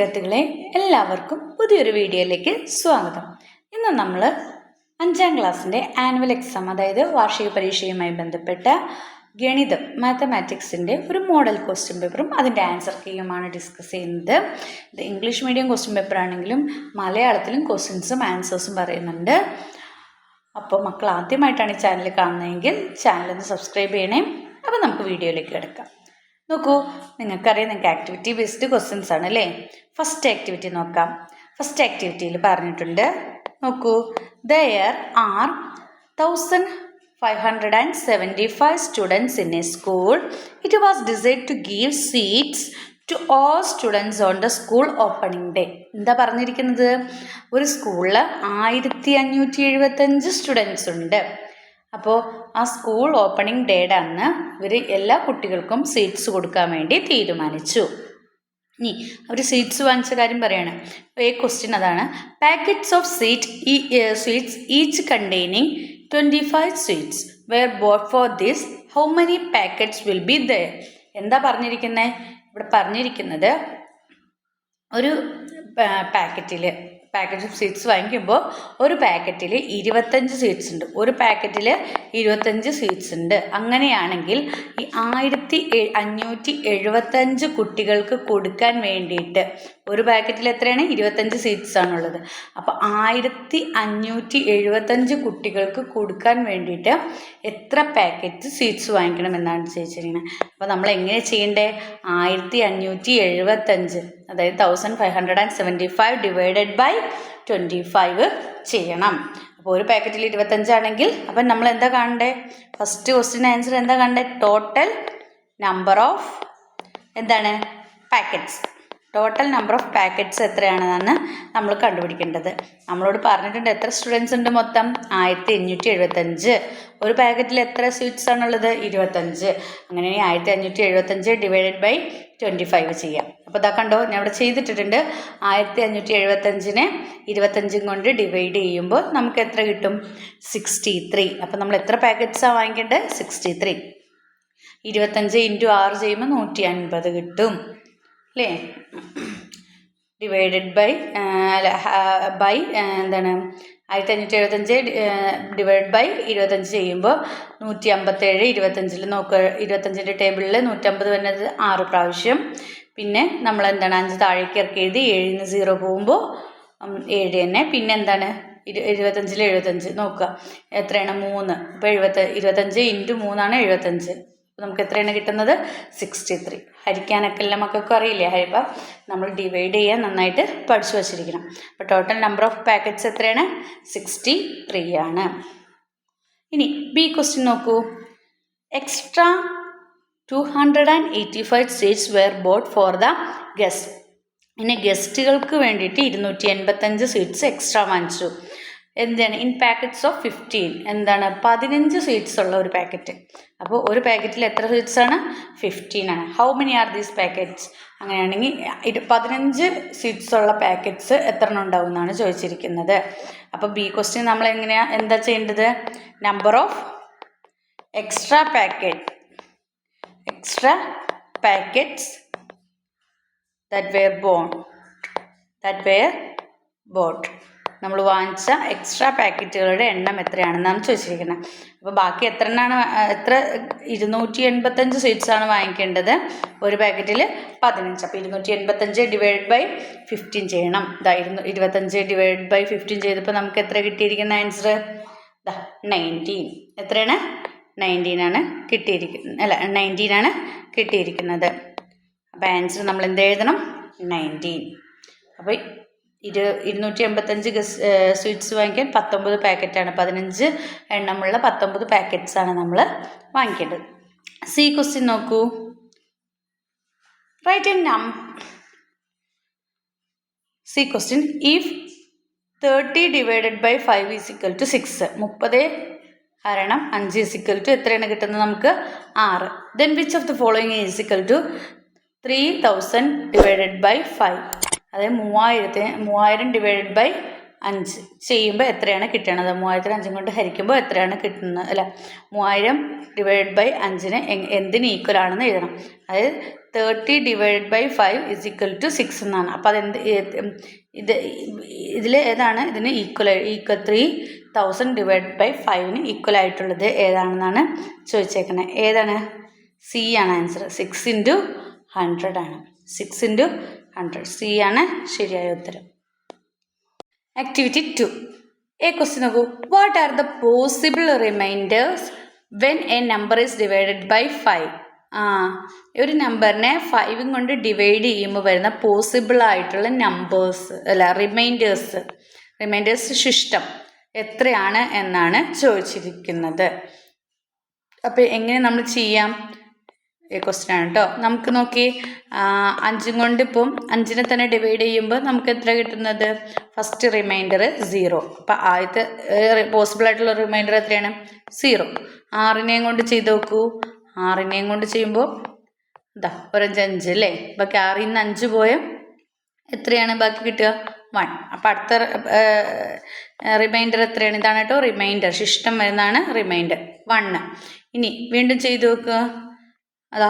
വിദ്യാർത്ഥികളെ, എല്ലാവർക്കും പുതിയൊരു വീഡിയോയിലേക്ക് സ്വാഗതം. ഇന്ന് നമ്മൾ 5ാം ക്ലാസ്സിൻ്റെ ആനുവൽ എക്സാം, അതായത് വാർഷിക പരീക്ഷയുമായി ബന്ധപ്പെട്ട ഗണിതം മാത്തമാറ്റിക്സിൻ്റെ ഒരു മോഡൽ ക്വസ്റ്റ്യൻ പേപ്പറും അതിൻ്റെ ആൻസർ കീയുമാണ് ഡിസ്കസ് ചെയ്യുന്നത്. ഇത് ഇംഗ്ലീഷ് മീഡിയം ക്വസ്റ്റ്യൻ പേപ്പർ ആണെങ്കിലും മലയാളത്തിലും ക്വസ്റ്റ്യൻസും ആൻസേഴ്സും പറയുന്നുണ്ട്. അപ്പോൾ മക്കൾ ആദ്യമായിട്ടാണ് ഈ ചാനൽ കാണുന്നതെങ്കിൽ ചാനലൊന്ന് സബ്സ്ക്രൈബ് ചെയ്യണേ. അപ്പോൾ നമുക്ക് വീഡിയോയിലേക്ക് കിടക്കാം. നോക്കൂ, നിങ്ങൾക്കറിയാം, നിങ്ങൾക്ക് ആക്ടിവിറ്റി ബേസ്ഡ് ക്വസ്റ്റ്യൻസ് ആണ് അല്ലേ. ഫസ്റ്റ് ആക്ടിവിറ്റി നോക്കാം. ഫസ്റ്റ് ആക്ടിവിറ്റിയിൽ പറഞ്ഞിട്ടുണ്ട്, നോക്കൂ, there are 1575 students in a school. It was decided to give seats to all students on the school opening day. എന്താ പറഞ്ഞിരിക്കുന്നത്? ഒരു സ്കൂളിൽ 1575 സ്റ്റുഡൻസ് ഉണ്ട്. അപ്പോൾ ആ സ്കൂൾ ഓപ്പണിംഗ് ഡേയുടെ അന്ന് ഇവർ എല്ലാ കുട്ടികൾക്കും സീറ്റ്സ് കൊടുക്കാൻ വേണ്ടി തീരുമാനിച്ചു. ഇനി അവർ സീറ്റ്സ് വാങ്ങിച്ച കാര്യം പറയാണ്. ഈ ക്വസ്റ്റ്യൻ അതാണ്. Packets of sweets each containing 25 sweets were bought for this. How many packets will be there? എന്താ പറഞ്ഞിരിക്കുന്നത്? ഇവിടെ പറഞ്ഞിരിക്കുന്നത്, ഒരു പാക്കറ്റ് ഓഫ് സ്വീറ്റ്സ് വാങ്ങിക്കുമ്പോൾ ഒരു പാക്കറ്റിൽ 25 സ്വീറ്റ്സ് ഉണ്ട്. ഒരു പാക്കറ്റിൽ 25 സ്വീറ്റ്സ് ഉണ്ട്. അങ്ങനെയാണെങ്കിൽ ഈ 1575 കുട്ടികൾക്ക് കൊടുക്കാൻ വേണ്ടിയിട്ട് ഒരു പാക്കറ്റിൽ എത്രയാണ്? 25 സ്വീറ്റ്സ് ആണുള്ളത്. അപ്പോൾ 1575 കുട്ടികൾക്ക് കൊടുക്കാൻ വേണ്ടിയിട്ട് എത്ര പാക്കറ്റ് സ്വീറ്റ്സ് വാങ്ങിക്കണം എന്നാണ് ചോദിച്ചിരിക്കുന്നത്. അപ്പോൾ നമ്മൾ എങ്ങനെ ചെയ്യണ്ടേ? 1575, അതായത് 1575 ഡിവൈഡഡ് ബൈ 25 ചെയ്യണം. അപ്പോൾ ഒരു പാക്കറ്റിൽ 25 ആണെങ്കിൽ അപ്പം നമ്മൾ എന്താ കാണണ്ടേ? ഫസ്റ്റ് ക്വസ്റ്റ്യൻ ആൻസർ എന്താ കാണണ്ടേ? ടോട്ടൽ നമ്പർ ഓഫ് എന്താണ്? Packets. Total number of packets എത്രയാണെന്നാണ് നമ്മൾ കണ്ടുപിടിക്കേണ്ടത്. നമ്മളോട് പറഞ്ഞിട്ടുണ്ട് എത്ര സ്റ്റുഡൻസ് ഉണ്ട് മൊത്തം? 1575. ഒരു പാക്കറ്റിൽ എത്ര സ്വീറ്റ്സ് ആണുള്ളത്? 25. അങ്ങനെയാണെങ്കിൽ 1575 ഡിവൈഡഡ് ബൈ 25 ചെയ്യാം. അപ്പോൾ ഇതാ കണ്ടോ, ഞാൻ ഇവിടെ ചെയ്തിട്ടിട്ടുണ്ട്. 1575നെ 25 കൊണ്ട് ഡിവൈഡ് ചെയ്യുമ്പോൾ നമുക്ക് എത്ര കിട്ടും? 63. അപ്പോൾ നമ്മൾ എത്ര പാക്കറ്റ്സാണ് വാങ്ങിക്കേണ്ടത്? 63. 25 × 6 ചെയ്യുമ്പോൾ 150 കിട്ടും അല്ലേ. ഡിവൈഡഡ് ബൈ എന്താണ്? 1575 ഡിവൈഡ് ബൈ 25 ചെയ്യുമ്പോൾ 157. 25 നോക്കുക, 25ൻ്റെ ടേബിളിൽ 150 വരുന്നത് 6 പ്രാവശ്യം. പിന്നെ നമ്മൾ എന്താണ്? 5 താഴേക്ക് ഇറക്കി എഴുതി. 7ന് 0 പോകുമ്പോൾ 7 തന്നെ. പിന്നെ എന്താണ്? 25ൽ 75 നോക്കുക, എത്രയാണ്? 3. അപ്പോൾ 25 × 3 ആണ് 75. അപ്പോൾ നമുക്ക് എത്രയാണ് കിട്ടുന്നത്? 63. ഹരിക്കാനൊക്കെ എല്ലാ മക്കൾക്കും അറിയില്ലേ? അപ്പം നമ്മൾ ഡിവൈഡ് ചെയ്യാൻ നന്നായിട്ട് പഠിച്ചു വച്ചിരിക്കണം. അപ്പോൾ ടോട്ടൽ നമ്പർ ഓഫ് പാക്കറ്റ്സ് എത്രയാണ്? 63 ആണ്. ഇനി ബി ക്വസ്റ്റ്യൻ നോക്കൂ. Extra 285 seats were bought for the guest. പിന്നെ ഗസ്റ്റുകൾക്ക് വേണ്ടിയിട്ട് 285 സീറ്റ്സ് എക്സ്ട്രാ വാങ്ങിച്ചു. എന്താണ്? In packets of 15. എന്താണ്? 15 സ്വീറ്റ്സ് ഉള്ള ഒരു പാക്കറ്റ്. അപ്പോൾ ഒരു പാക്കറ്റിൽ എത്ര സ്വീറ്റ്സ് ആണ്? 15 ആണ്. How many are these packets? അങ്ങനെയാണെങ്കിൽ 15 സ്വീറ്റ്സ് ഉള്ള പാക്കറ്റ്സ് എത്ര എണ്ണം ഉണ്ടാവും എന്നാണ് ചോദിച്ചിരിക്കുന്നത്. അപ്പോൾ ബി ക്വസ്റ്റ്യൻ നമ്മൾ എന്താ ചെയ്യേണ്ടത്? Number of extra packets that were bought. നമ്മൾ വാങ്ങിച്ച എക്സ്ട്രാ പാക്കറ്റുകളുടെ എണ്ണം എത്രയാണെന്നാണ് ചോദിച്ചിരിക്കുന്നത്. അപ്പോൾ ബാക്കി എത്ര 285 സ്വീറ്റ്സ് ആണ് വാങ്ങിക്കേണ്ടത്. ഒരു പാക്കറ്റിൽ 15. അപ്പോൾ 285 ഡിവൈഡ് ബൈ 15 ചെയ്യണം. 25 ഡിവൈഡ് ബൈ 15 ചെയ്തപ്പോൾ നമുക്ക് എത്ര കിട്ടിയിരിക്കുന്ന ആൻസർ? 19. എത്രയാണ്? 19 ആണ് കിട്ടിയിരിക്കുന്നത്. അപ്പോൾ ആൻസർ നമ്മൾ എന്ത് എഴുതണം? 19. അപ്പോൾ 285 സ്വീറ്റ്സ് വാങ്ങിക്കാൻ 19 പാക്കറ്റാണ്. 15 എണ്ണമുള്ള 19 പാക്കറ്റ്സാണ് നമ്മൾ വാങ്ങിക്കേണ്ടത്. സി ക്വസ്റ്റ്യൻ നോക്കൂ. Write a C question. If 30 divided by 5 is equal to 6. 30 × 5 is equal to എത്രയാണ് കിട്ടുന്നത് നമുക്ക്? 6. Then which of the following is equal to 3000 divided by 5? അതായത് 3000 ഡിവൈഡഡ് ബൈ 5 ചെയ്യുമ്പോൾ എത്രയാണ് കിട്ടണത്? 3000 5 കൊണ്ട് ഹരിക്കുമ്പോൾ എത്രയാണ് കിട്ടുന്നത്? 3000 ഡിവൈഡ് ബൈ 5ന് എന്തിന് ഈക്വൽ ആണെന്ന് എഴുതണം. അതായത് 30 divided by 5 is equal to 6 എന്നാണ്. അപ്പോൾ അതെന്ത് ഇതിൽ ഏതാണ് ഇതിന് ഈക്വൽ 3000 ഡിവൈഡഡ് ബൈ 5ന് ഈക്വൽ ആയിട്ടുള്ളത് ഏതാണെന്നാണ് ചോദിച്ചേക്കുന്നത്. ഏതാണ്? സി ആണ് ആൻസർ. 6 ഇൻറ്റു 100 ആണ്. 6 ഇൻറ്റു 100 സി ആണ് ശരിയായ ഉത്തരം. ആക്ടിവിറ്റി 2. A question നോക്കൂ. What are the possible remainders when a number is divided by 5? ഒരു നമ്പറിനെ 5 കൊണ്ട് ഡിവൈഡ് ചെയ്യുമ്പോൾ വരുന്ന പോസിബിൾ ആയിട്ടുള്ള നമ്പേഴ്സ് റിമൈൻഡേഴ്സ് ശിഷ്ടം എത്രയാണ് എന്നാണ് ചോദിച്ചിരിക്കുന്നത്. അപ്പോൾ എങ്ങനെ നമ്മൾ ചെയ്യാം? ക്വസ്റ്റ്യൻ ആണ് കേട്ടോ. നമുക്ക് നോക്കി 5 കൊണ്ട് ഇപ്പം 5നെ തന്നെ ഡിവൈഡ് ചെയ്യുമ്പോൾ നമുക്ക് എത്ര കിട്ടുന്നത്? First reminder 0. അപ്പം ആദ്യത്തെ പോസിബിൾ ആയിട്ടുള്ള റിമൈൻഡർ എത്രയാണ്? 0. 6നെയും കൊണ്ട് ചെയ്ത് നോക്കൂ. 6നെയും കൊണ്ട് ചെയ്യുമ്പോൾ ഇതാ 5 അല്ലേ. ബാക്കി 6ൽ നിന്ന് 5 പോയാൽ എത്രയാണ് ബാക്കി കിട്ടുക? 1. അപ്പം അടുത്ത റിമൈൻഡർ എത്രയാണ്? ഇതാണ് കേട്ടോ റിമൈൻഡർ. ശിഷ്ടം വരുന്നതാണ് റിമൈൻഡർ 1. ഇനി വീണ്ടും ചെയ്ത് നോക്കുക. അതാ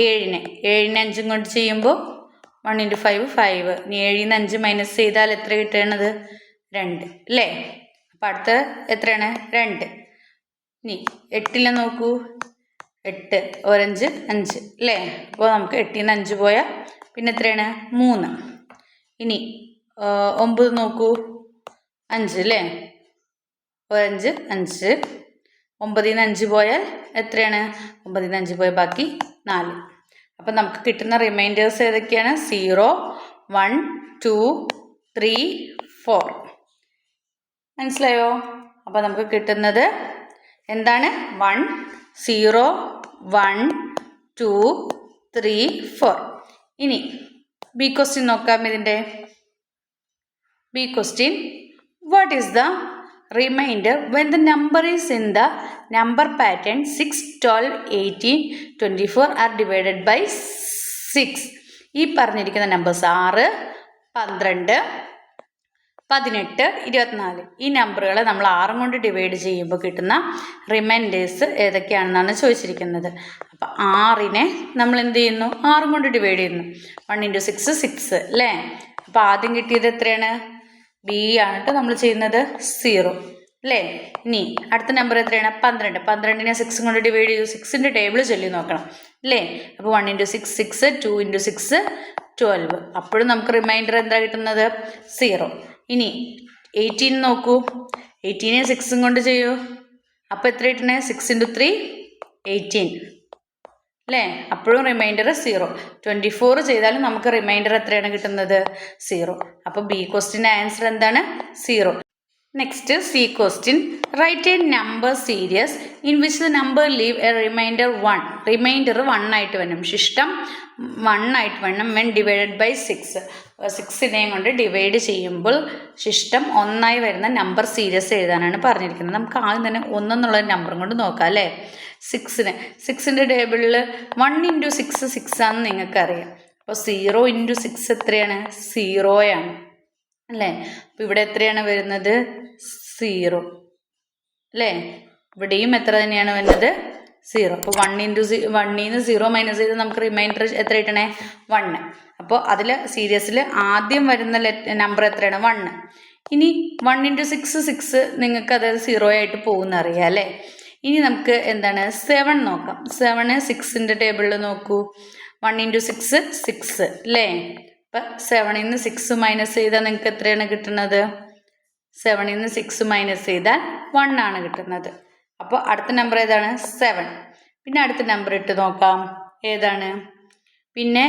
7നെ 5 കൊണ്ട് ചെയ്യുമ്പോൾ 1 ഇൻറ്റു 5 5. ഇനി 7ൽ നിന്ന് 5 മൈനസ് ചെയ്താൽ എത്ര കിട്ടണത്? 2 അല്ലേ. അപ്പം അടുത്ത എത്രയാണ്? 2. ഇനി 8ൽ നോക്കൂ. 8 5 5 അല്ലേ. അപ്പോൾ നമുക്ക് 8ൽ നിന്ന് 5 പോയാൽ പിന്നെ എത്രയാണ്? 3. ഇനി 9 നോക്കൂ. 5 അല്ലേ. 5 5. 9ൽ നിന്ന് 5 പോയാൽ എത്രയാണ്? 9ൽ നിന്ന് 5 പോയാൽ ബാക്കി 4. അപ്പം നമുക്ക് കിട്ടുന്ന റിമൈൻഡേഴ്സ് ഏതൊക്കെയാണ്? 0 1 2 3 4. മനസ്സിലായോ? അപ്പം നമുക്ക് കിട്ടുന്നത് എന്താണ്? 1 0 1 2 3 4. ഇനി ബി ക്വസ്റ്റ്യൻ നോക്കാം. ഇതിൻ്റെ B question. What is the remainder when the number is in the number pattern 6 12 18 24 are divided by 6? ഈ പറഞ്ഞിരിക്കുന്ന നമ്പേഴ്സ് 6 12 18 24 ഈ നമ്പറുകളെ നമ്മൾ 6 കൊണ്ട് ഡിവൈഡ് ചെയ്യുമ്പോൾ കിട്ടുന്ന റിമൈൻഡേഴ്സ് ഏതൊക്കെയാണെന്നാണ് ചോദിച്ചിരിക്കുന്നത്. അപ്പോൾ 6നെ നമ്മൾ എന്ത് ചെയ്യുന്നു? 6 കൊണ്ട് ഡിവൈഡ് ചെയ്യുന്നു. 1 ഇൻറ്റു 6 6 അല്ലേ. അപ്പോൾ ആദ്യം കിട്ടിയത് എത്രയാണ്? ബി ആണ് കേട്ടോ നമ്മൾ ചെയ്യുന്നത് 0 അല്ലേ. ഇനി അടുത്ത നമ്പർ എത്രയാണ്? 12. 12നെ 6 കൊണ്ട് ഡിവൈഡ് ചെയ്തു. 6ൻ്റെ ടേബിൾ ചൊല്ലി നോക്കണം അല്ലേ. അപ്പോൾ 1 ഇൻറ്റു 6 6 2 ഇൻറ്റു 6 12. അപ്പോഴും നമുക്ക് റിമൈൻഡർ എന്താ കിട്ടുന്നത്? 0. ഇനി 18 നോക്കൂ. 18നെ 6 കൊണ്ട് ചെയ്യൂ. അപ്പോൾ എത്ര കിട്ടണേ? 6 ഇൻറ്റു 3 18 അല്ലേ. അപ്പോഴും റിമൈൻഡർ 0. 24 ചെയ്താലും നമുക്ക് റിമൈൻഡർ എത്രയാണ് കിട്ടുന്നത്? 0. അപ്പോൾ ബി ക്വസ്റ്റ്യൻ്റെ ആൻസർ എന്താണ്? 0. Next C question. Write a number series in which the number leave a remainder 1. Remainder 1 ആയിട്ട് വരണം. ശിഷ്ടം 1 ആയിട്ട് വരണം. When divided by 6. 6നെയും കൊണ്ട് ഡിവൈഡ് ചെയ്യുമ്പോൾ ശിഷ്ടം 1 വരുന്ന നമ്പർ സീരീസ് എഴുതാനാണ് പറഞ്ഞിരിക്കുന്നത്. നമുക്ക് ആദ്യം തന്നെ 1 എന്നുള്ള നമ്പറും കൊണ്ട് നോക്കാം അല്ലേ. 6ൻ്റെ ടേബിളിൽ 1 ഇൻറ്റു 6 6 ആണെന്ന് നിങ്ങൾക്കറിയാം. അപ്പോൾ 0 ഇൻറ്റു 6 എത്രയാണ്? 0 ആണ് അല്ലേ. അപ്പോൾ ഇവിടെ എത്രയാണ് വരുന്നത്? 0 അല്ലേ. ഇവിടെയും എത്ര തന്നെയാണ് വരുന്നത്? 0. അപ്പോൾ 1 ഇൻറ്റു 1ൽ നിന്ന് 0 മൈനസ് ചെയ്ത് നമുക്ക് റിമൈൻഡർ എത്ര കിട്ടണേ? 1. അപ്പോൾ അതിൽ സീരീസിൽ ആദ്യം വരുന്ന നമ്പർ എത്രയാണ്? 1. ഇനി 1 ഇൻറ്റു 6 6 നിങ്ങൾക്ക് അതായത് 0 ആയിട്ട് പോകുന്ന അറിയാം അല്ലേ. ഇനി നമുക്ക് എന്താണ് 7 നോക്കാം. 7 6ൻ്റെ ടേബിളിൽ നോക്കൂ. 1 ഇൻറ്റു 6 6 അല്ലേ. അപ്പം 7ൽ നിന്ന് 6 മൈനസ് ചെയ്താൽ നിങ്ങൾക്ക് എത്രയാണ് കിട്ടുന്നത്? 7ൽ നിന്ന് 6 മൈനസ് ചെയ്താൽ 1 ആണ് കിട്ടുന്നത്. അപ്പോൾ അടുത്ത നമ്പർ ഏതാണ്? 7. പിന്നെ അടുത്ത നമ്പർ ഇട്ട് നോക്കാം. ഏതാണ്? പിന്നെ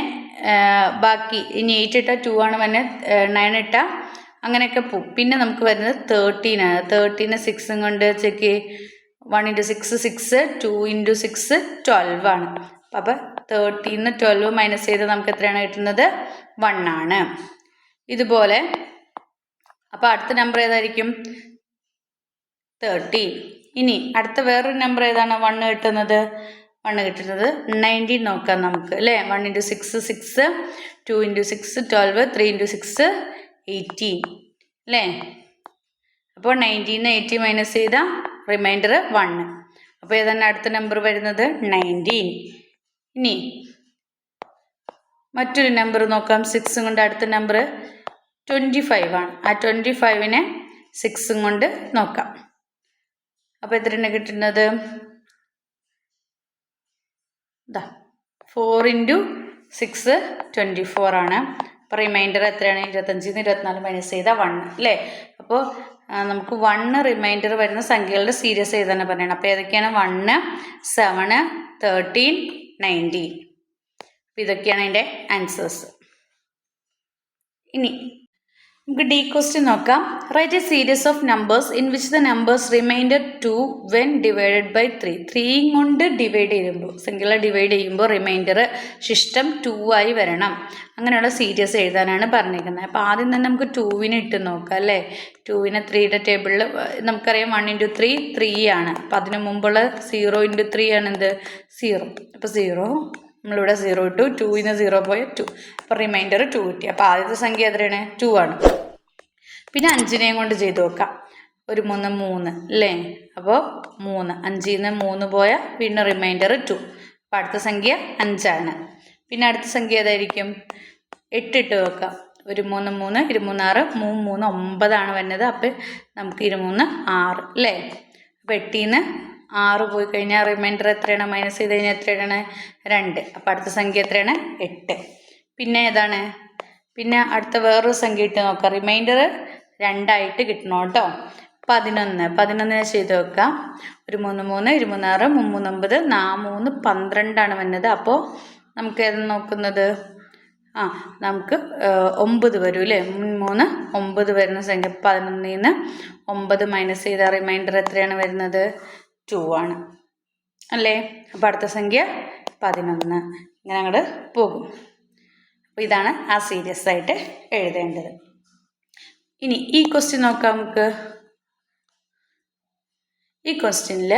ബാക്കി ഇനി 8 ഇട്ടാൽ 2 ആണ് വരുന്നത്. 9 ഇട്ടാൽ അങ്ങനെയൊക്കെ പോവും. പിന്നെ നമുക്ക് വരുന്നത് 13 ആണ്. 13 6 കൊണ്ട് ചെക്ക് 1 ഇൻറ്റു 6 6 2 ഇൻറ്റു 6 12 ആണ്. അപ്പോൾ 13 നിന്ന് 12 മൈനസ് ചെയ്ത് നമുക്ക് എത്രയാണ് കിട്ടുന്നത്? 1 ആണ്. ഇതുപോലെ അപ്പോൾ അടുത്ത നമ്പർ ഏതായിരിക്കും? 13. ഇനി അടുത്ത വേറൊരു നമ്പർ ഏതാണ് 1 കിട്ടുന്നത്? 19 നോക്കാം നമുക്ക് അല്ലേ. 1 ഇൻറ്റു 6 6 2 ഇൻറ്റു 6 12 3 ഇൻറ്റു 6 18 അല്ലേ. അപ്പോൾ 19 80 മൈനസ് ചെയ്താൽ റിമൈൻഡർ 1. അപ്പോൾ ഏതാണ് അടുത്ത നമ്പർ വരുന്നത്? 19. ഇനി മറ്റൊരു നമ്പർ നോക്കാം. 6 കൊണ്ട് അടുത്ത നമ്പർ 25 ആണ്. ആ 25നെ 6 കൊണ്ട് നോക്കാം. അപ്പോൾ എത്രയാണ് കിട്ടുന്നത്? 4 × 6 24 ആണ്. അപ്പോൾ റിമൈൻഡർ എത്രയാണ്? 25 24 മൈനസ് ചെയ്താൽ 1 അല്ലേ? അപ്പോൾ നമുക്ക് 1 റിമൈൻഡർ വരുന്ന സംഖ്യകളുടെ സീരീസ് എഴുതാനാണ് പറയുന്നത്. അപ്പോൾ ഏതൊക്കെയാണ്? 1, 7, 13, 19. അപ്പോൾ ഇതൊക്കെയാണ് അതിൻ്റെ ആൻസേഴ്സ്. ഇനി നമുക്ക് ഡി ക്വസ്റ്റ്യൻ നോക്കാം. Write a series of numbers in which the numbers remainder 2 when divided by 3. 3 കൊണ്ട് ഡിവൈഡ് ചെയ്യുമ്പോൾ, സംഖ്യകളെ ഡിവൈഡ് ചെയ്യുമ്പോൾ റിമൈൻഡർ ശിഷ്ടം 2 ആയി വരണം. അങ്ങനെയുള്ള സീരീസ് എഴുതാനാണ് പറഞ്ഞിരിക്കുന്നത്. അപ്പോൾ ആദ്യം തന്നെ നമുക്ക് 2വിനെ ഇട്ട് നോക്കാം അല്ലേ? 2വിനെ 3യുടെ ടേബിളിൽ നമുക്കറിയാം 1 × 3 3 ആണ്. അപ്പോൾ അതിന് മുമ്പുള്ള 0 × 3 ആണ് എന്ത്? 0. അപ്പോൾ 0 നമ്മളിവിടെ 0 ഇട്ടു. 2ന് 0 പോയ 2. അപ്പോൾ റിമൈൻഡർ 2 കിട്ടി. അപ്പോൾ ആദ്യത്തെ സംഖ്യ എത്രയാണ്? 2 ആണ്. പിന്നെ 5നെയും കൊണ്ട് ചെയ്ത് നോക്കാം. 1 3 3 അല്ലേ? അപ്പോൾ 3. 5ന് 3 പോയ പിന്നെ റിമൈൻഡർ 2. അപ്പോൾ അടുത്ത സംഖ്യ 5 ആണ്. പിന്നെ അടുത്ത സംഖ്യ ഏതായിരിക്കും? 8 ഇട്ട് നോക്കാം. 1 3 3 23 6 3 3 9 ആണ് വരുന്നത്. അപ്പോൾ നമുക്ക് 23 6 അല്ലേ? അപ്പോൾ 8ന് 6 പോയി കഴിഞ്ഞാൽ റിമൈൻഡർ എത്രയാണ്? മൈനസ് ചെയ്ത് കഴിഞ്ഞാൽ എത്രയാണ്? 2. അപ്പോൾ അടുത്ത സംഖ്യ എത്രയാണ്? 8. പിന്നെ ഏതാണ്? പിന്നെ അടുത്ത വേറൊരു സംഖ്യ ഇട്ട് നോക്കാം. റിമൈൻഡർ 2 ആയിട്ട് കിട്ടണം കേട്ടോ. 11. 11നെ ചെയ്ത് നോക്കാം. 1 3 3 23 6 3 9 4 3 12 ആണ് വരുന്നത്. അപ്പോൾ നമുക്ക് ഏത് നോക്കുന്നത്? നമുക്ക് 9 വരും അല്ലേ? 3 9 വരുന്ന സംഖ്യ. 11ന് 9 മൈനസ് ചെയ്ത റിമൈൻഡർ എത്രയാണ് വരുന്നത്? 2 ആണ് അല്ലേ? അപ്പോൾ അടുത്ത സംഖ്യ 11. ഇങ്ങനെ അങ്ങോട്ട് പോകും. അപ്പോൾ ഇതാണ് ആ സീരീസ് ആയിട്ട് എഴുതേണ്ടത്. ഇനി ഈ ക്വസ്റ്റ്യൻ നോക്കാം നമുക്ക്. ഈ ക്വസ്റ്റ്യനിൽ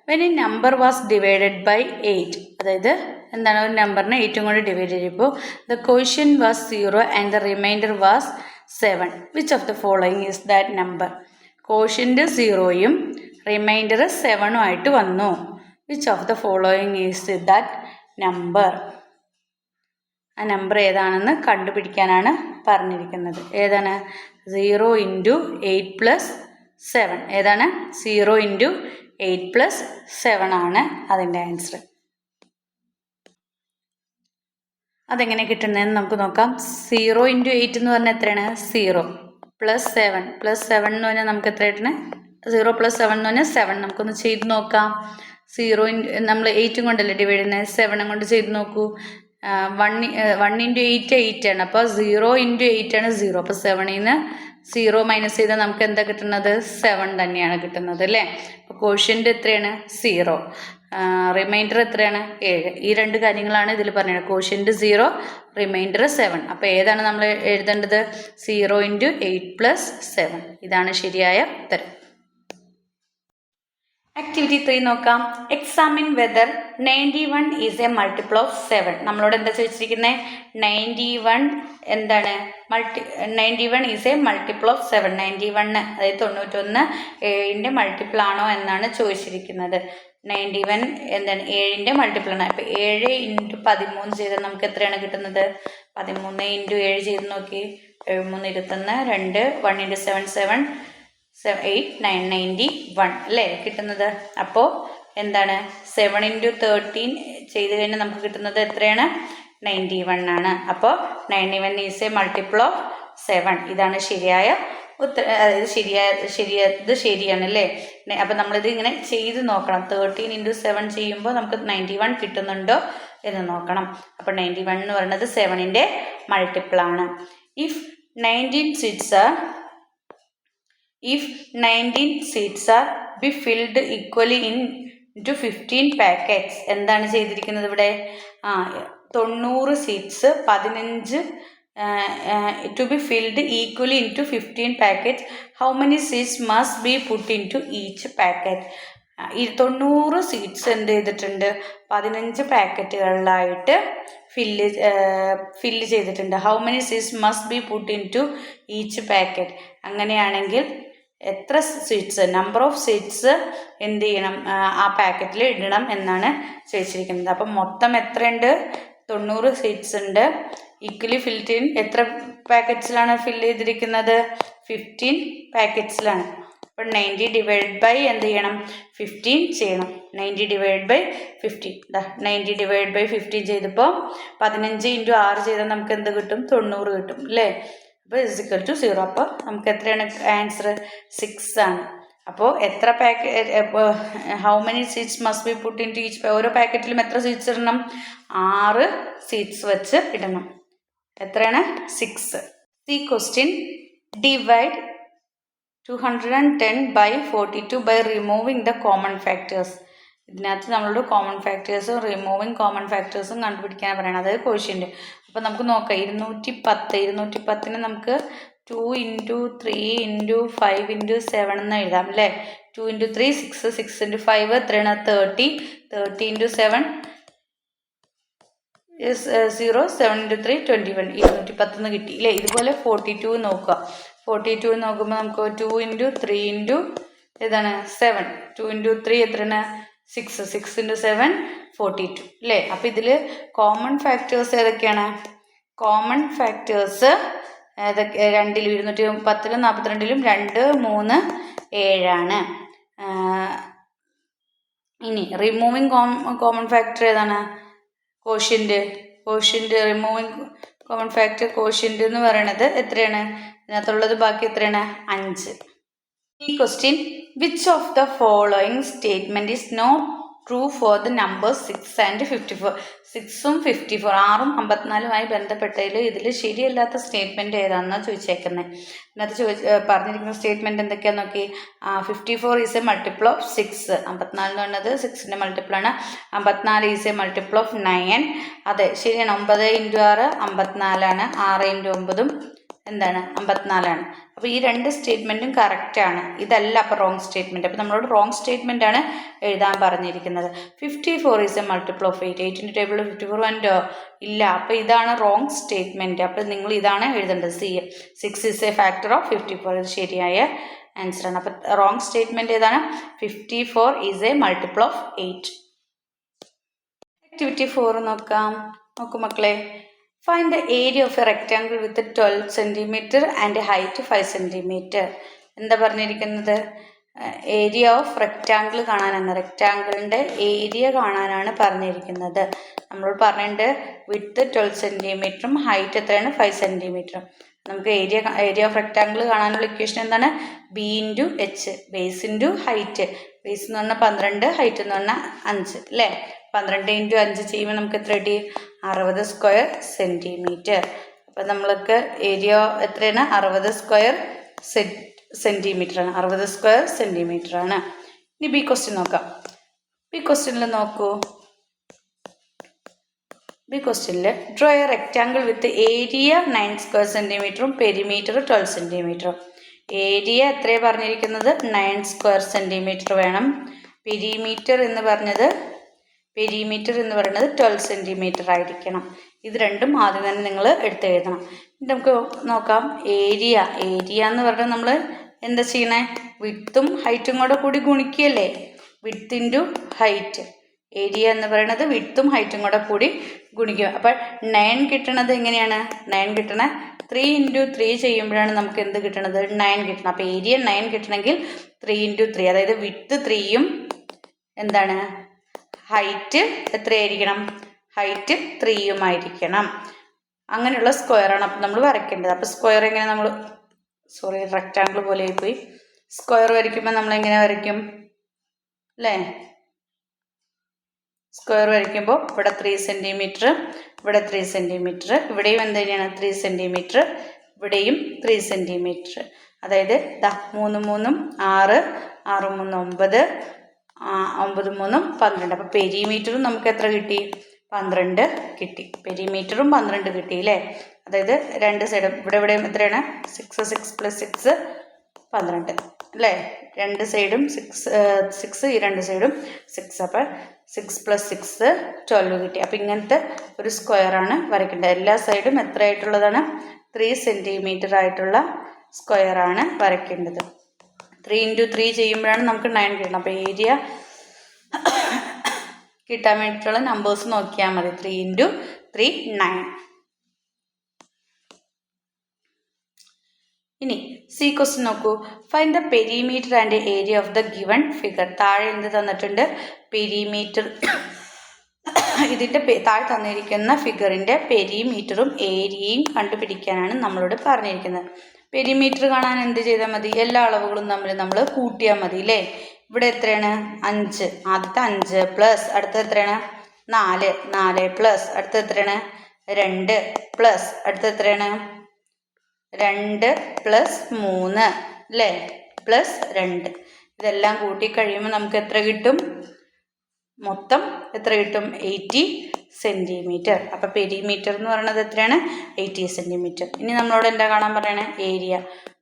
when a number was divided by 8, അതായത് എന്താണ്? ഒരു നമ്പറിനെ 8 കൊണ്ട് ഡിവൈഡ് ചെയ്യുമ്പോൾ the quotient was 0 and the remainder was 7. Which of the following is that number? Quotient 0യും റിമൈൻഡർ 7 ആയിട്ട് വന്നു. Which of the following is that number? ആ നമ്പർ ഏതാണെന്ന് കണ്ടുപിടിക്കാനാണ് പറഞ്ഞിരിക്കുന്നത്. ഏതാണ്? 0 × 8 + 7. ഏതാണ്? 0 × 8 + 7 ആണ് അതിൻ്റെ ആൻസർ. അതെങ്ങനെ കിട്ടുന്നതെന്ന് നമുക്ക് നോക്കാം. 0 × 8 എന്ന് പറഞ്ഞാൽ എത്രയാണ്? 0 + 7 + 7 എന്ന് പറഞ്ഞാൽ നമുക്ക് എത്രയായിട്ടാണ്? 0 + 7 എന്ന് പറഞ്ഞാൽ 7. നമുക്കൊന്ന് ചെയ്ത് നോക്കാം. 0 നമ്മൾ 8 കൊണ്ടല്ലേ ഡിവൈഡ് ചെയ്യുന്നത്? 7 കൊണ്ട് ചെയ്ത് നോക്കൂ. 1 × 8 8 ആണ്. അപ്പോൾ 0 × 8 ആണ് 0. അപ്പോൾ 7ന് 0 മൈനസ് ചെയ്താൽ നമുക്ക് എന്താ കിട്ടുന്നത്? 7 തന്നെയാണ് കിട്ടുന്നത് അല്ലേ? അപ്പോൾ ക്വോഷ്യൻ്റ് എത്രയാണ്? 0. റിമൈൻഡർ എത്രയാണ്? 7. ഈ 2 കാര്യങ്ങളാണ് ഇതിൽ പറഞ്ഞത്. Quotient 0, remainder 7. അപ്പോൾ ഏതാണ് നമ്മൾ എഴുതേണ്ടത്? 0 × 8 + 7. ഇതാണ് ശരിയായ ഉത്തരം. ആക്ടിവിറ്റി 3 നോക്കാം. Examine whether 91 is A multiple of 7. നമ്മളോട് എന്താ ചോദിച്ചിരിക്കുന്നത്? 91 എന്താണ്? 91 ഈസ് എ മൾട്ടിപ്പിൾ ഓഫ് 7. 91 അതായത് 91 7ൻ്റെ മൾട്ടിപ്പിൾ ആണോ എന്നാണ് ചോദിച്ചിരിക്കുന്നത്. 91 എന്താണ്? 7ൻ്റെ മൾട്ടിപ്പിൾ ആണ്. അപ്പോൾ 7 × 13 ചെയ്താൽ നമുക്ക് എത്രയാണ് കിട്ടുന്നത്? 13 × 7 ചെയ്ത് നോക്കി. 7 3 21 2 1 × 7 7 8 9 91 അല്ലേ കിട്ടുന്നത്? അപ്പോൾ എന്താണ്? 7 × 13 ചെയ്ത് കഴിഞ്ഞാൽ നമുക്ക് കിട്ടുന്നത് എത്രയാണ്? 91 ആണ്. അപ്പോൾ 91 ഈസ് എ മൾട്ടിപ്പിൾ ഓഫ് 7. ഇതാണ് ശരിയായ ഉത്തരം. അതായത് ശരിയാണ് അല്ലേ? അപ്പോൾ നമ്മളിത് ഇങ്ങനെ ചെയ്ത് നോക്കണം. 13 × 7 ചെയ്യുമ്പോൾ നമുക്ക് 91 കിട്ടുന്നുണ്ടോ എന്ന് നോക്കണം. അപ്പോൾ 91 എന്ന് പറയുന്നത് 7ൻ്റെ മൾട്ടിപ്പിൾ ആണ്. If 19 seats are be filled equally into 15 packets. എന്താണ് ചെയ്തിരിക്കുന്നത് ഇവിടെ? 90 seats 15 to be filled equally into 15 packets. How many seats must be put into each packet? 90 seats എന്ത് ചെയ്തിട്ടുണ്ട്? 15 പാക്കറ്റുകളിലായിട്ട് ഫില്ല് ചെയ്തിട്ടുണ്ട്. How many seats must be put into each packet? അങ്ങനെയാണെങ്കിൽ എത്ര seats, number of seats എന്ത് ചെയ്യണം? ആ പാക്കറ്റിൽ ഇടണം എന്നാണ് ചോദിച്ചിരിക്കുന്നത്. അപ്പം മൊത്തം എത്രയുണ്ട്? 90 സീറ്റ്സ് ഉണ്ട്. ഈക്വലി ഫിൽഡ് ഇൻ എത്ര പാക്കറ്റ്സിലാണ് ഫില്ല് ചെയ്തിരിക്കുന്നത്? 15 പാക്കറ്റ്സിലാണ്. അപ്പോൾ 90 ഡിവൈഡ് ബൈ എന്ത് ചെയ്യണം? 15 ചെയ്യണം. 90 ഡിവൈഡ് ബൈ 15. 90 ഡിവൈഡ് ബൈ 15 ചെയ്തപ്പോൾ 15 × 6 ചെയ്താൽ നമുക്ക് എന്ത് കിട്ടും? 90 കിട്ടും അല്ലേ? അപ്പോൾ ഇസിക്കൽ ടു 0. അപ്പോൾ നമുക്ക് എത്രയാണ് ആൻസർ? 6 ആണ്. അപ്പോൾ എത്ര how many seats must be put into each? ഓരോ പാക്കറ്റിലും എത്ര സീറ്റ്സ് ഇടണം? 6 സീറ്റ്സ് വെച്ച് ഇടണം. എത്രയാണ്? 6. C question. Divide 210 by 42 by removing the common factors. ഇതിനകത്ത് നമ്മളോട് കോമൺ ഫാക്ടേഴ്സും റിമൂവിങ് കോമൺ ഫാക്ടേഴ്സും കണ്ടുപിടിക്കാൻ പറയണം. അതായത് കോഷ്യൻ്റ്. അപ്പോൾ നമുക്ക് നോക്കാം. 210 നമുക്ക് 2 × 3 × 5 × 7 എന്ന് എഴുതാം അല്ലേ? 2 × 3 6, 6 × 5 എത്രയാണ്? 30. 30 × 7 is 0. 7 × 3 21. 210 എന്ന് കിട്ടി അല്ലേ? ഇതുപോലെ 42 നോക്കുക. 42 നോക്കുമ്പോൾ നമുക്ക് 2 × 3 × ഏതാണ്? 7. 2 × 3 എത്രയാണ്? 6. 6 × 7 42 അല്ലേ? അപ്പോൾ ഇതിൽ കോമൺ ഫാക്ടേഴ്സ് ഏതൊക്കെയാണ്? കോമൺ ഫാക്ടേഴ്സ് ഏതൊക്കെ? 2ലും 210ലും 42ലും 2, 3, 7 ഇനി റിമൂവിങ് കോമൺ ഫാക്ടർ ഏതാണ്? Quotient. Removing common factor quotient എന്ന് പറയുന്നത് എത്രയാണ്? ഇതിനകത്തുള്ളത് ബാക്കി എത്രയാണ്? 5. ഈ question. Which of the following statement is not true for the numbers 6 and 54? 6ഉം 54, 6ഉം 54മായി ബന്ധപ്പെട്ടതിൽ ഇതിൽ ശരിയല്ലാത്ത സ്റ്റേറ്റ്മെൻറ്റ് ഏതാണെന്നാണ് ചോദിച്ചേക്കുന്നത്. ഇതിനകത്ത് പറഞ്ഞിരിക്കുന്ന സ്റ്റേറ്റ്മെൻറ്റ് എന്തൊക്കെയാണെന്ന് നോക്കി. 54 ഈസ് എ മൾട്ടിപ്പിൾ ഓഫ് 6. 54 എന്ന് പറയുന്നത് 6ൻ്റെ മൾട്ടിപ്പിളാണ്. 54 ഈസ് എ മൾട്ടിപ്പിൾ ഓഫ് 9. അതെ, ശരിയാണ്. 9 × 6 54ആണ്. 6 × 9 എന്താണ്? 54ആണ്. അപ്പോൾ ഈ 2 സ്റ്റേറ്റ്മെൻറ്റും കറക്റ്റാണ്. ഇതല്ല അപ്പോൾ റോങ് സ്റ്റേറ്റ്മെൻറ്റ്. അപ്പോൾ നമ്മളോട് റോങ് സ്റ്റേറ്റ്മെൻ്റ് ആണ് എഴുതാൻ പറഞ്ഞിരിക്കുന്നത്. 54 ഈസ് എ മൾട്ടിപ്പിൾ ഓഫ് 8. 8ൻ്റെ ടേബിളിൽ 54 ഉണ്ടോ? ഇല്ല. അപ്പോൾ ഇതാണ് റോങ് സ്റ്റേറ്റ്മെൻറ്റ്. അപ്പോൾ നിങ്ങൾ ഇതാണ് എഴുതേണ്ടത്. 6 ഈസ് എ ഫാക്ടർ ഓഫ് 54. ഇത് ശരിയായ ആൻസറാണ്. അപ്പോൾ റോങ് സ്റ്റേറ്റ്മെൻറ്റ് ഏതാണ്? 54 is A multiple of 8. Activity 4 നോക്കൂ മക്കളെ. Find the area of a rectangle with 12 cm and height 5 cm. എന്താ പറഞ്ഞിരിക്കുന്നത്? ഏരിയ ഓഫ് റെക്റ്റാങ്കിൾ കാണാനാണ്. റെക്റ്റാങ്കിളിൻ്റെ ഏരിയ കാണാനാണ് പറഞ്ഞിരിക്കുന്നത്. നമ്മൾ പറഞ്ഞിട്ടുണ്ട് വിഡ്ത്ത് 12 cm ഹൈറ്റ് എത്രയാണ്? 5 cm. നമുക്ക് ഏരിയ ഓഫ് റെക്റ്റാങ്കിൾ കാണാനുള്ള ഇക്വേഷൻ എന്താണ്? B × H. Base into height. Base എന്ന് പറഞ്ഞാൽ 12, ഹൈറ്റ് എന്ന് പറഞ്ഞാൽ 5 അല്ലേ? 12 × 5 ചെയ്യുമ്പോൾ നമുക്ക് എത്ര കിട്ടി? 60 സ്ക്വയർ സെൻറ്റിമീറ്റർ. അപ്പം നമ്മൾക്ക് ഏരിയ എത്രയാണ്? 60 സ്ക്വയർ സെൻറ്റിമീറ്ററാണ്. 60 സ്ക്വയർ സെൻറ്റിമീറ്ററാണ്. ഇനി ബി ക്വസ്റ്റ്യൻ നോക്കാം. ബി ക്വസ്റ്റ്യനിൽ നോക്കൂ. ബി ക്വസ്റ്റ്യനിൽ draw a rectangle with area 9 square സെൻറ്റിമീറ്ററും പെരിമീറ്റർ 12 സെൻറ്റിമീറ്ററും. ഏരിയ എത്രയാണ് പറഞ്ഞിരിക്കുന്നത്? 9 സ്ക്വയർ സെൻറ്റിമീറ്റർ വേണം. പെരിമീറ്റർ എന്ന് പറയുന്നത് 12 സെൻറ്റിമീറ്റർ ആയിരിക്കണം. ഇത് രണ്ടും ആദ്യം തന്നെ നിങ്ങൾ എടുത്തെഴുതണം. ഇനി നമുക്ക് നോക്കാം. ഏരിയ എന്ന് പറഞ്ഞാൽ നമ്മൾ എന്താ ചെയ്യണേ? വിഡ്ത്തും ഹൈറ്റും കൂടി ഗുണിക്കുകയല്ലേ? Width into height. ഏരിയ എന്ന് പറയുന്നത് വിഡ്ത്തും ഹൈറ്റും കൂടി ഗുണിക്കുക. അപ്പോൾ 9 കിട്ടണത് എങ്ങനെയാണ്? 9 കിട്ടണ 3 × 3 ചെയ്യുമ്പോഴാണ് നമുക്ക് എന്ത് കിട്ടണത്? 9 കിട്ടണം. അപ്പോൾ ഏരിയ 9 കിട്ടണമെങ്കിൽ 3 × 3, അതായത് വിഡ്ത്ത് 3യും എന്താണ്? ഹൈറ്റ് എത്രയായിരിക്കണം? ഹൈറ്റ് 3യും ആയിരിക്കണം. അങ്ങനെയുള്ള സ്ക്വയറാണ് അപ്പം നമ്മൾ വരയ്ക്കേണ്ടത്. അപ്പോൾ സ്ക്വയർ എങ്ങനെ റെക്റ്റാങ്കിൾ പോലെ ആയിപ്പോയി. സ്ക്വയർ വരയ്ക്കുമ്പോൾ നമ്മളെങ്ങനെ വരയ്ക്കും അല്ലേ? സ്ക്വയർ വരയ്ക്കുമ്പോൾ ഇവിടെ 3 സെൻറ്റിമീറ്റർ, ഇവിടെ 3 സെൻറ്റിമീറ്റർ, ഇവിടെയും എന്ത് തന്നെയാണ്? 3 സെൻറ്റിമീറ്റർ, ഇവിടെയും 3 സെൻറ്റിമീറ്റർ. അതായത് 3 3 6, 6 3 9, 9 3 12. അപ്പോൾ പെരിമീറ്ററും നമുക്ക് എത്ര കിട്ടി? 12 കിട്ടി. പെരിമീറ്ററും 12 കിട്ടി അല്ലേ? അതായത് 2 സൈഡും ഇവിടെയും എത്രയാണ്? 6 6 + 6 12 അല്ലേ? 2 സൈഡും 6 ഈ 2 സൈഡും 6. അപ്പോൾ 6 + 6 12 കിട്ടി. അപ്പോൾ ഇങ്ങനത്തെ ഒരു സ്ക്വയറാണ് വരയ്ക്കേണ്ടത്. എല്ലാ സൈഡും എത്ര ആയിട്ടുള്ളതാണ്? 3 സെൻറ്റിമീറ്റർ ആയിട്ടുള്ള സ്ക്വയറാണ് വരയ്ക്കേണ്ടത്. 3 × 3 ചെയ്യുമ്പോഴാണ് നമുക്ക് 9 കിട്ടണം. അപ്പോൾ ഏരിയ കിട്ടാൻ വേണ്ടിയിട്ടുള്ള നമ്പേഴ്സ് നോക്കിയാൽ മതി. 3 × 9. ഇനി സി ക്വസ്റ്റ്യൻ നോക്കൂ. Find the perimeter and area of the given figure. താഴെ എന്ത് തന്നിട്ടുണ്ട്? പെരിമീറ്റർ. ഇതിൻ്റെ താഴെ തന്നിരിക്കുന്ന ഫിഗറിൻ്റെ പെരിമീറ്ററും ഏരിയയും കണ്ടുപിടിക്കാനാണ് നമ്മളോട് പറഞ്ഞിരിക്കുന്നത്. പെരിമീറ്റർ കാണാൻ എന്ത് ചെയ്താൽ മതി? എല്ലാ അളവുകളും തമ്മിൽ നമ്മൾ കൂട്ടിയാൽ മതി അല്ലേ? ഇവിടെ എത്രയാണ്? 5. ആദ്യത്തെ 5 പ്ലസ് അടുത്തത് എത്രയാണ്? 4. 4 പ്ലസ് അടുത്തത് എത്രയാണ്? 2 പ്ലസ് അടുത്തത് എത്രയാണ്? 2 പ്ലസ് 3 അല്ലേ? പ്ലസ് 2. ഇതെല്ലാം കൂട്ടിക്കഴിയുമ്പോൾ നമുക്ക് എത്ര കിട്ടും? മൊത്തം എത്ര കിട്ടും? 80 സെൻറ്റിമീറ്റർ. അപ്പോൾ പെരിമീറ്റർ എന്ന് പറയുന്നത് എത്രയാണ്? 80 സെൻറ്റിമീറ്റർ. ഇനി നമ്മളോട് എന്താ കാണാൻ പറയണേ? ഏരിയ.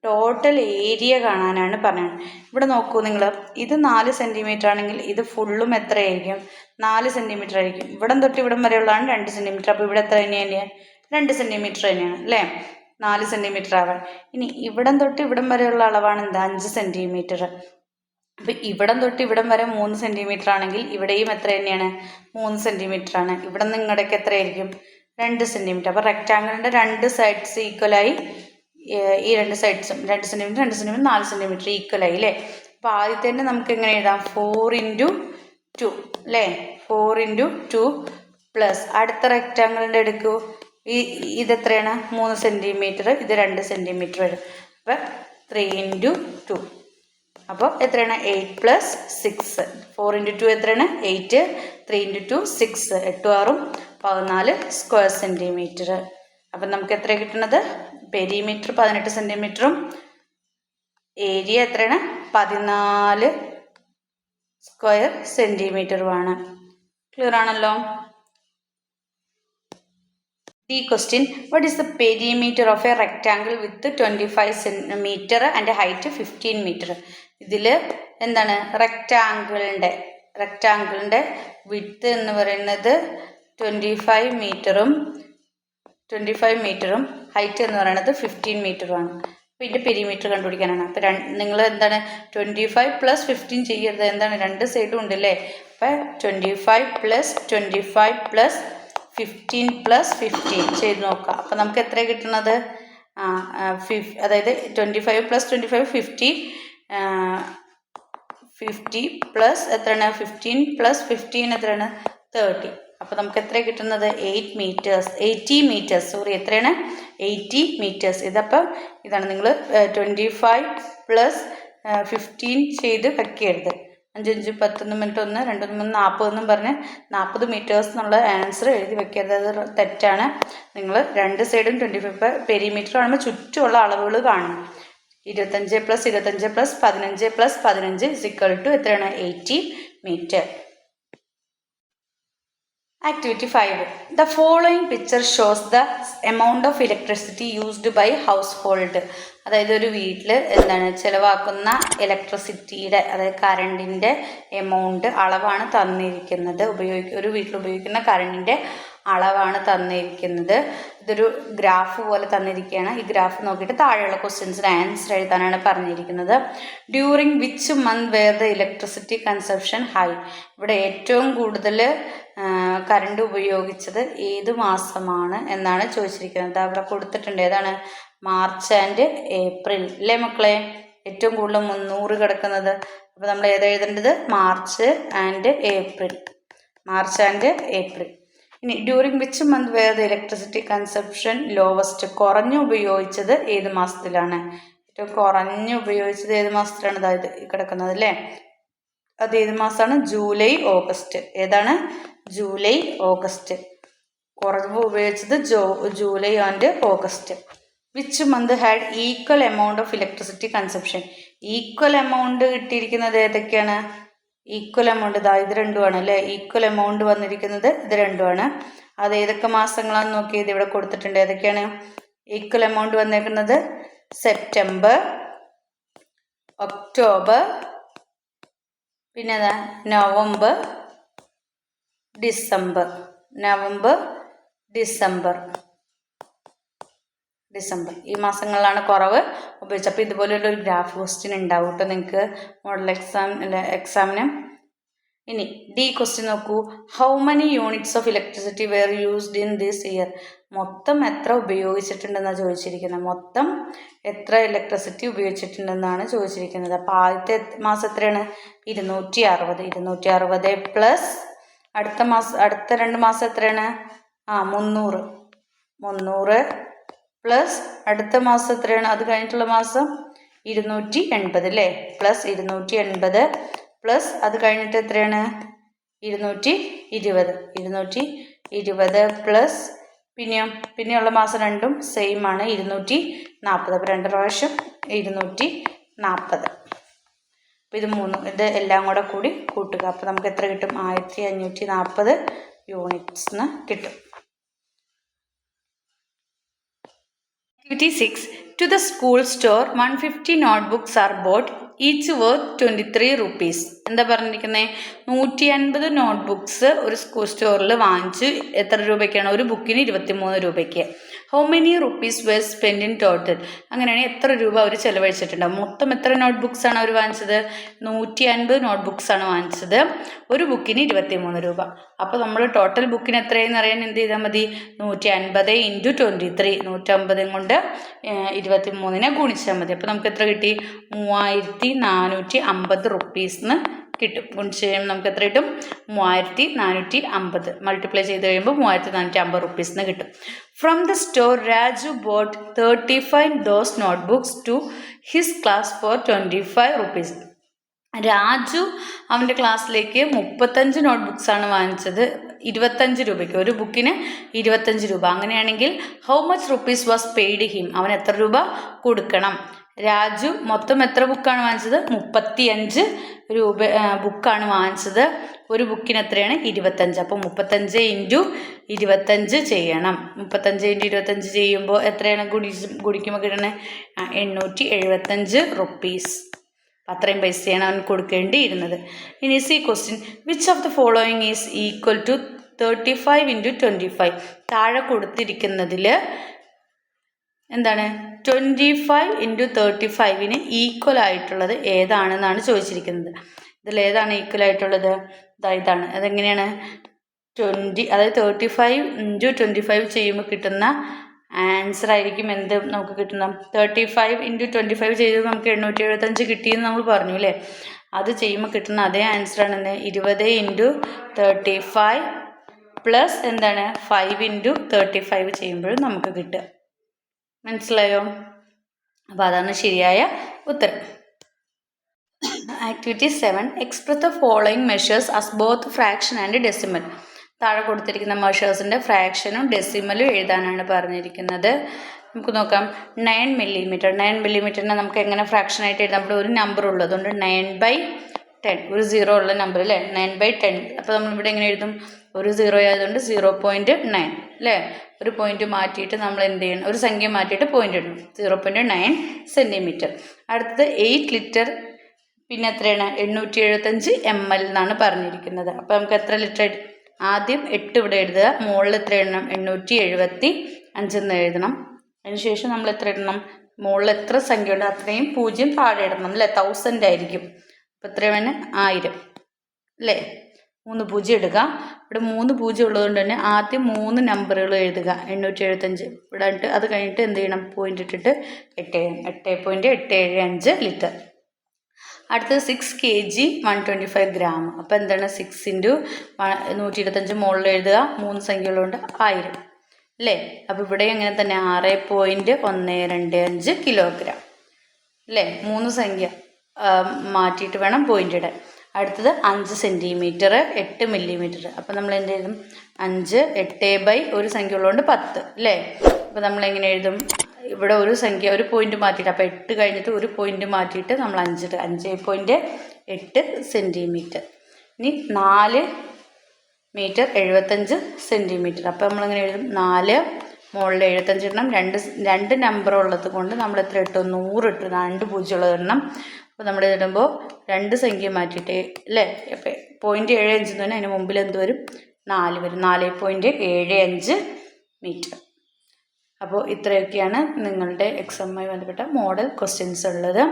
ടോട്ടൽ ഏരിയ കാണാനാണ് പറയുന്നത്. ഇവിടെ നോക്കൂ നിങ്ങൾ, ഇത് 4 സെൻറ്റിമീറ്റർ ആണെങ്കിൽ ഇത് ഫുള്ളും എത്രയായിരിക്കും? 4 സെൻറ്റിമീറ്റർ ആയിരിക്കും. ഇവിടം തൊട്ട് ഇവിടം വരെയുള്ളതാണ് 2 സെൻറ്റിമീറ്റർ. അപ്പോൾ ഇവിടെ എത്ര തന്നെയാണ്? 2 സെൻറ്റിമീറ്റർ തന്നെയാണ് അല്ലേ? 4 സെൻറ്റിമീറ്റർ ആവാൻ. ഇനി ഇവിടം തൊട്ട് ഇവിടം വരെയുള്ള അളവാണ് എന്താ? 5 സെൻറ്റിമീറ്റർ. അപ്പം ഇവിടം തൊട്ട് ഇവിടം വരെ 3 സെൻറ്റിമീറ്റർ ആണെങ്കിൽ ഇവിടെയും എത്ര തന്നെയാണ്? 3 സെൻറ്റിമീറ്റർ ആണ്. ഇവിടെ നിന്ന് ഇങ്ങോട്ടേക്ക് എത്രയായിരിക്കും? 2 സെൻറ്റിമീറ്റർ. അപ്പോൾ റെക്റ്റാങ്കിളിൻ്റെ 2 സൈഡ്സ് ഈക്വലായി. ഈ 2 സൈഡ്സും 2 സെൻറ്റിമീറ്റർ 2 സെൻറ്റിമീറ്റർ 4 സെൻറ്റിമീറ്റർ ഈക്വലായി അല്ലേ? അപ്പോൾ ആദ്യത്തെ തന്നെ നമുക്ക് എങ്ങനെ എഴുതാം? 4 × 2 അല്ലേ? 4 × 2 പ്ലസ് അടുത്ത റെക്റ്റാങ്കിളിൻ്റെ എടുക്കൂ. ഇതെത്രയാണ്? 3 സെൻറ്റിമീറ്റർ. ഇത് 2 സെൻറ്റിമീറ്റർ വരും. അപ്പോൾ 3 × 2. അപ്പോൾ എത്രയാണ്? 8 + 6. 4 × 2 എത്രയാണ്? 8. 3 × 2 6. 8 6 14 സ്ക്വയർ സെൻറ്റിമീറ്റർ. അപ്പം നമുക്ക് എത്ര കിട്ടുന്നത്? പെരിമീറ്റർ 18 സെൻറ്റിമീറ്ററും ഏരിയ എത്രയാണ്? 14 സ്ക്വയർ സെൻറ്റിമീറ്ററുമാണ്. ക്ലിയർ ആണല്ലോ? The question, what is the perimeter of a rectangle with 25 centimeter and height 15 meter? ഇതിൽ എന്താണ്? റെക്റ്റാങ്കിളിൻ്റെ വിഡ്ത്ത് എന്ന് പറയുന്നത് 25 മീറ്ററും ഹൈറ്റ് എന്ന് പറയുന്നത് 15 മീറ്ററുമാണ്. അപ്പോൾ ഇതിൻ്റെ പെരിമീറ്റർ കണ്ടുപിടിക്കാനാണ്. അപ്പോൾ നിങ്ങൾ എന്താണ് 25 + 15 ചെയ്യരുത്. എന്താണ്? 2 സൈഡും ഉണ്ടല്ലേ? അപ്പോൾ 25 + 25 + 15 + 15 ചെയ്ത് നോക്കുക. അപ്പോൾ നമുക്ക് എത്ര കിട്ടുന്നത്? അതായത് 25 + 25 50 പ്ലസ് എത്രയാണ്? 15 + 15 എത്രയാണ്? 30. അപ്പോൾ നമുക്ക് എത്ര കിട്ടുന്നത്? 80 മീറ്റേഴ്സ്. സോറി, എത്രയാണ്? 80 മീറ്റേഴ്സ്. ഇതപ്പം ഇതാണ്. നിങ്ങൾ 25 + 15 ചെയ്ത് വെക്കരുത്. 5 5 10 മിനിറ്റ് 1 2 3 40 എന്നും പറഞ്ഞ് 40 മീറ്റേഴ്സ് എന്നുള്ള ആൻസർ എഴുതി വെക്കരുത്. അത് തെറ്റാണ്. നിങ്ങൾ 2 സൈഡും 25 പെരിമീറ്റർ കാണുമ്പോൾ ചുറ്റുമുള്ള അളവുകൾ കാണണം. 25 + 25 + 15 + 15 = എത്രയാണ്? 80 metre. Activity 5. The following picture shows the amount of electricity used by household. അതായത് ഒരു വീട്ടിൽ എന്താണ് ചിലവാക്കുന്ന ഇലക്ട്രിസിറ്റിയുടെ, അതായത് കറണ്ടിൻ്റെ എമൗണ്ട് അളവാണ് തന്നിരിക്കുന്നത്. ഒരു വീട്ടിൽ ഉപയോഗിക്കുന്ന കറണ്ടിൻ്റെ അളവാണ് തന്നിരിക്കുന്നത്. ഇതൊരു ഗ്രാഫ് പോലെ തന്നിരിക്കുകയാണ്. ഈ ഗ്രാഫ് നോക്കിയിട്ട് താഴെയുള്ള ക്വസ്റ്റ്യൻസിന് ആൻസർ എഴുതാനാണ് പറഞ്ഞിരിക്കുന്നത്. During which month where the electricity consumption high? ഇവിടെ ഏറ്റവും കൂടുതൽ കറണ്ട് ഉപയോഗിച്ചത് ഏത് മാസമാണ് എന്നാണ് ചോദിച്ചിരിക്കുന്നത്. അവിടെ കൊടുത്തിട്ടുണ്ട്. ഏതാണ്? മാർച്ച് ആൻഡ് ഏപ്രിൽ അല്ലേ മക്കളെ? ഏറ്റവും കൂടുതൽ 300 കിടക്കുന്നത്. അപ്പോൾ നമ്മൾ ഏതാ എഴുതേണ്ടത്? March and April. ഇനി during which month where the electricity consumption lowest? കുറഞ്ഞു ഉപയോഗിച്ചത് ഏത് മാസത്തിലാണ്? ഏറ്റവും കുറഞ്ഞു ഉപയോഗിച്ചത് ഏത് മാസത്തിലാണ്? അതായത് കിടക്കുന്നത് അല്ലേ? അത് ഏത് മാസമാണ്? July August. ഏതാണ്? July August. കുറവ് ഉപയോഗിച്ചത് July and August. Which month had equal amount of electricity consumption? Equal amount കിട്ടിയിരിക്കുന്നത് ഏതൊക്കെയാണ്? ഈക്വൽ എമൗണ്ട് ഇതാ ഇത് രണ്ടുമാണ് അല്ലേ? ഈക്വൽ എമൗണ്ട് വന്നിരിക്കുന്നത് ഇത് രണ്ടുമാണ്. അത് ഏതൊക്കെ മാസങ്ങളാണെന്ന് നോക്കിയത് ഇവിടെ കൊടുത്തിട്ടുണ്ട്. ഏതൊക്കെയാണ് ഈക്വൽ എമൗണ്ട് വന്നേക്കുന്നത്? സെപ്റ്റംബർ, ഒക്ടോബർ, പിന്നെ നവംബർ, ഡിസംബർ. ഈ മാസങ്ങളിലാണ് കുറവ് ഉപയോഗിച്ചത്. അപ്പോൾ ഇതുപോലെയുള്ള ഒരു ഗ്രാഫ് ക്വസ്റ്റ്യൻ ഉണ്ടാവും കേട്ടോ നിങ്ങൾക്ക് മോഡൽ എക്സാമിന്. ഇനി ഡി ക്വസ്റ്റ്യൻ നോക്കൂ. How many units of electricity wear used in this year? മൊത്തം എത്ര ഉപയോഗിച്ചിട്ടുണ്ടെന്നാണ് ചോദിച്ചിരിക്കുന്നത്. മൊത്തം എത്ര ഇലക്ട്രിസിറ്റി ഉപയോഗിച്ചിട്ടുണ്ടെന്നാണ് ചോദിച്ചിരിക്കുന്നത്. അപ്പോൾ ആദ്യത്തെ മാസം എത്രയാണ്? 260. 260 പ്ലസ് അടുത്ത 2 മാസം എത്രയാണ്? 300. 300 പ്ലസ് അടുത്ത മാസം എത്രയാണ്? അത് കഴിഞ്ഞിട്ടുള്ള മാസം 280 അല്ലേ? പ്ലസ് 280 പ്ലസ് അത് കഴിഞ്ഞിട്ട് എത്രയാണ്? 220. 220 പ്ലസ് പിന്നെയുള്ള മാസം രണ്ടും സെയിം ആണ്, 240. അപ്പോൾ 2 പ്രാവശ്യം 240. അപ്പോൾ ഇത് എല്ലാം കൂടി കൂട്ടുക. അപ്പോൾ നമുക്ക് എത്ര കിട്ടും? 1540 യൂണിറ്റ്സ് കിട്ടും. Activity 6. To the school store, 150 notebooks are bought, each worth 23 rupees. എന്താ പറഞ്ഞിരിക്കുന്നത്? 150 നോട്ട്ബുക്സ് ഒരു സ്കൂൾ സ്റ്റോറിൽ വാങ്ങിച്ച് എത്ര രൂപയ്ക്കാണ്? ഒരു ബുക്കിന് 23 രൂപയ്ക്ക്. How many rupees were spend in total? അങ്ങനെയാണെങ്കിൽ എത്ര രൂപ അവർ ചിലവഴിച്ചിട്ടുണ്ടാവും? മൊത്തം എത്ര നോട്ട്ബുക്സ് ആണ് അവർ വാങ്ങിച്ചത്? 150 നോട്ട്ബുക്സ് ആണ് വാങ്ങിച്ചത്. ഒരു ബുക്കിന് 23 രൂപ. അപ്പോൾ നമ്മൾ ടോട്ടൽ ബുക്കിന് എത്രയെന്ന് അറിയാൻ എന്ത് ചെയ്താൽ മതി? 150 × 23. 150 കൊണ്ട് 23 ഗുണിച്ചാൽ മതി. അപ്പോൾ നമുക്ക് എത്ര കിട്ടി? 3450 റുപ്പീസിന് കിട്ടും. ഗുണിച്ച് കഴിയുമ്പോൾ നമുക്ക് എത്ര കിട്ടും? 3450. മൾട്ടിപ്ലൈ ചെയ്ത് കഴിയുമ്പോൾ 3450 റുപ്പീസിന് കിട്ടും. From the store Raju bought 35 those notebooks to his class for 25 rupees. Raju അവൻ്റെ ക്ലാസ്സിലേക്ക് 35 നോട്ട്ബുക്സ് ആണ് വാങ്ങിച്ചത് 25 രൂപയ്ക്ക്. ഒരു ബുക്കിന് 25 രൂപ. അങ്ങനെയാണെങ്കിൽ how much rupees was paid him? അവൻ എത്ര രൂപ കൊടുക്കണം? രാജു മൊത്തം എത്ര ബുക്കാണ് വാങ്ങിച്ചത്? 35 രൂപ ബുക്കാണ് വാങ്ങിച്ചത്. ഒരു ബുക്കിന് എത്രയാണ്? 25. അപ്പോൾ 35 × 25 ചെയ്യണം. 35 × 25 ചെയ്യുമ്പോൾ എത്രയാണ് ഗുണിക്കുമ്പോൾ കിട്ടണേ? 875 റുപ്പീസ്. അത്രയും പൈസയാണ് അവൻ കൊടുക്കേണ്ടിയിരുന്നത്. ഇനി C question. Which of the following is equal to 35 × 25? താഴെ കൊടുത്തിരിക്കുന്നതിൽ എന്താണ്? 25 × 35 ഈക്വൽ ആയിട്ടുള്ളത് ഏതാണെന്നാണ് ചോദിച്ചിരിക്കുന്നത്. ഇതിൽ ഏതാണ് ഈക്വൽ ആയിട്ടുള്ളത്? ഇതാണ്. അതെങ്ങനെയാണ്? 35 × 25 ചെയ്യുമ്പോൾ കിട്ടുന്ന ആൻസർ ആയിരിക്കും എന്ത് നമുക്ക് കിട്ടുന്ന? 35 × 25 ചെയ്ത് നമുക്ക് 875 കിട്ടിയെന്ന് നമ്മൾ പറഞ്ഞു അല്ലേ? അത് ചെയ്യുമ്പോൾ കിട്ടുന്ന അതേ ആൻസറാണ് എന്ത്? 20 × 35 പ്ലസ് എന്താണ്? 5 × 35 ചെയ്യുമ്പോഴും നമുക്ക് കിട്ടുക. മനസ്സിലായോ? അപ്പോൾ അതാണ് ശരിയായ ഉത്തരം. Activity 7. Express the following measures as both fraction and decimal. താഴെ കൊടുത്തിരിക്കുന്ന മെഷേഴ്സിൻ്റെ ഫ്രാക്ഷനും ഡെസിമലും എഴുതാനാണ് പറഞ്ഞിരിക്കുന്നത്. നമുക്ക് നോക്കാം. 9 മില്ലിമീറ്റർ. 9 മില്ലിമീറ്ററിനെ നമുക്ക് എങ്ങനെ ഫ്രാക്ഷനായിട്ട് എഴുതാം? ഇവിടെ ഒരു നമ്പർ ഉള്ളത് കൊണ്ട് 9/10. ഒരു 0 ഉള്ള നമ്പർ അല്ലേ? 9/10. അപ്പോൾ നമ്മളിവിടെ എങ്ങനെ എഴുതും? ഒരു 0 ആയതുകൊണ്ട് 0.9 അല്ലേ? ഒരു പോയിന്റ് മാറ്റിയിട്ട് നമ്മൾ എന്ത് ചെയ്യണം? ഒരു സംഖ്യ മാറ്റിയിട്ട് പോയിന്റ് ഇടണം. 0.9 സെൻറ്റിമീറ്റർ. അടുത്തത് 8 ലിറ്റർ. പിന്നെ എത്രയാണ്? 875 ml എന്നാണ് പറഞ്ഞിരിക്കുന്നത്. അപ്പോൾ നമുക്ക് എത്ര ലിറ്റർ? ആദ്യം 8 ഇവിടെ എഴുതുക. മുകളിൽ എത്ര എഴുതണം? 875 എന്ന് എഴുതണം. അതിനുശേഷം നമ്മൾ എത്ര ഇടണം? മുകളിൽ എത്ര സംഖ്യ ഉണ്ട് അത്രയും 0 താഴെ ഇടണം അല്ലേ? 1000 ആയിരിക്കും. അപ്പോൾ എത്ര വേണം? 1000 അല്ലേ? 3 0 ഇടുക. ഇവിടെ 3 0 ഉള്ളതുകൊണ്ട് തന്നെ ആദ്യം 3 നമ്പറുകൾ എഴുതുക. 875 ഇവിടെ ഇട്ട് അത് കഴിഞ്ഞിട്ട് എന്ത് ചെയ്യണം? പോയിന്റ് ഇട്ടിട്ട് 8.875 ലിറ്റർ. അടുത്തത് 6 kg 125 gram. അപ്പോൾ എന്താണ്? 6 × 125 മുകളിൽ എഴുതുക. 3 സംഖ്യകളുണ്ട് 1000 അല്ലേ? അപ്പോൾ ഇവിടെ അങ്ങനെ തന്നെ 6.125 കിലോഗ്രാം അല്ലേ? 3 സംഖ്യ മാറ്റിയിട്ട് വേണം പോയിന്റ് ഇടാൻ. അടുത്തത് 5 സെൻറ്റിമീറ്റർ 8 മില്ലിമീറ്റർ. അപ്പോൾ നമ്മൾ എന്ത് എഴുതും? 5 8 ഒരു സംഖ്യ ഉള്ളതുകൊണ്ട് 10 അല്ലേ? അപ്പോൾ നമ്മളെങ്ങനെ എഴുതും? ഇവിടെ ഒരു സംഖ്യ ഒരു പോയിന്റ് മാറ്റിയിട്ട്, അപ്പോൾ 8 കഴിഞ്ഞിട്ട് ഒരു പോയിന്റ് മാറ്റിയിട്ട് നമ്മൾ 5.8 സെൻറ്റിമീറ്റർ. ഇനി 4 മീറ്റർ 75 സെൻറ്റിമീറ്റർ. അപ്പോൾ നമ്മളെങ്ങനെ എഴുതും? 4 മുകളിൽ 75 ഇടണം. രണ്ട് നമ്പർ ഉള്ളത് കൊണ്ട് നമ്മൾ എത്ര ഇട്ടു? 100 ഇട്ടു. 2 0 ഉള്ളത് ഇടണം. അപ്പോൾ നമ്മൾ ഇടുമ്പോൾ 2 സംഖ്യ മാറ്റിയിട്ട് അല്ലേ? അപ്പോൾ 0.75 എന്ന് പറഞ്ഞാൽ അതിന് മുമ്പിൽ എന്ത് വരും? 4 വരും. 4.75 മീറ്റർ. അപ്പോൾ ഇത്രയൊക്കെയാണ് നിങ്ങളുടെ എക്സാമുമായി ബന്ധപ്പെട്ട മോഡൽ ക്വസ്റ്റ്യൻസ് ഉള്ളത്.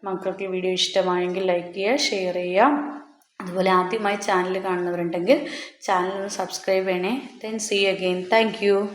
മക്കൾക്ക് വീഡിയോ ഇഷ്ടമായെങ്കിൽ ലൈക്ക് ചെയ്യുക, ഷെയർ ചെയ്യുക, അതുപോലെ ആദ്യമായി ചാനൽ കാണുന്നവരുണ്ടെങ്കിൽ ചാനൽ ഒന്ന് സബ്സ്ക്രൈബ് ചെയ്യണേ. Then see you again. Thank U.